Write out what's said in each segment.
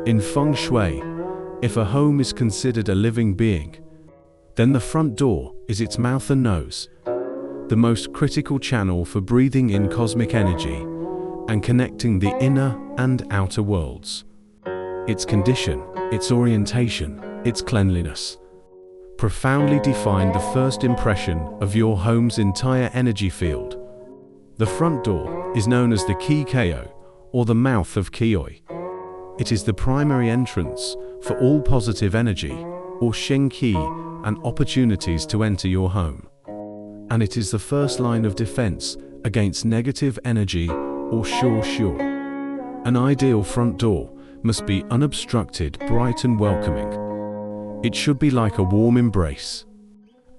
In Feng Shui, if a home is considered a living being, then the front door is its mouth and nose, the most critical channel for breathing in cosmic energy and connecting the inner and outer worlds. Its condition, its orientation, its cleanliness profoundly define the first impression of your home's entire energy field. The front door is known as the Ki Ko, or the mouth of Kioi. It is the primary entrance for all positive energy, or Sheng Qi, and opportunities to enter your home. And it is the first line of defense against negative energy, or Sure. An ideal front door must be unobstructed, bright and welcoming. It should be like a warm embrace,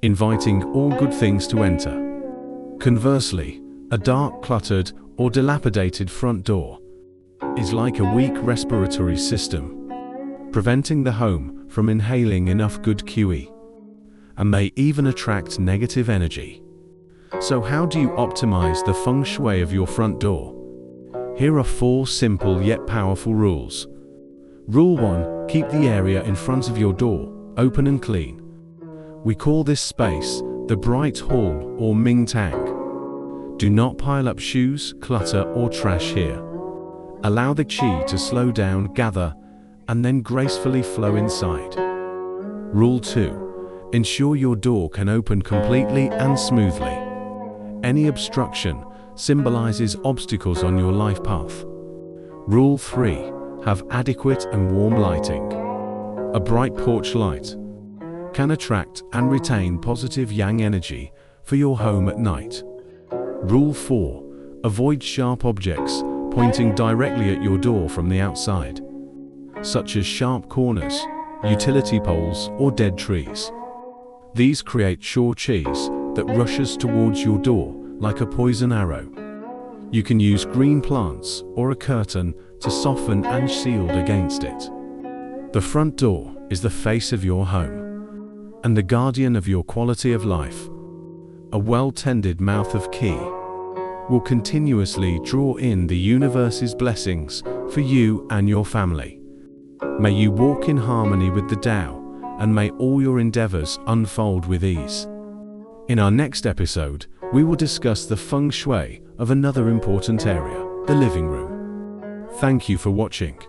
inviting all good things to enter. Conversely, a dark, cluttered, or dilapidated front door is like a weak respiratory system, preventing the home from inhaling enough good QE, and may even attract negative energy. So how do you optimize the feng shui of your front door? Here are 4 simple yet powerful rules. Rule 1. Keep the area in front of your door open and clean. We call this space the bright hall or Ming Tang. Do not pile up shoes, clutter, or trash here. Allow the qi to slow down, gather, and then gracefully flow inside. Rule 2. Ensure your door can open completely and smoothly. Any obstruction symbolizes obstacles on your life path. Rule 3. Have adequate and warm lighting. A bright porch light can attract and retain positive yang energy for your home at night. Rule 4. Avoid sharp objects pointing directly at your door from the outside, such as sharp corners, utility poles, or dead trees. These create sure qis that rushes towards your door like a poison arrow. You can use green plants or a curtain to soften and shield against it. The front door is the face of your home and the guardian of your quality of life. A well-tended mouth of Qi will continuously draw in the universe's blessings for you and your family. May you walk in harmony with the Tao, and may all your endeavors unfold with ease. In our next episode, we will discuss the feng shui of another important area, the living room. Thank you for watching.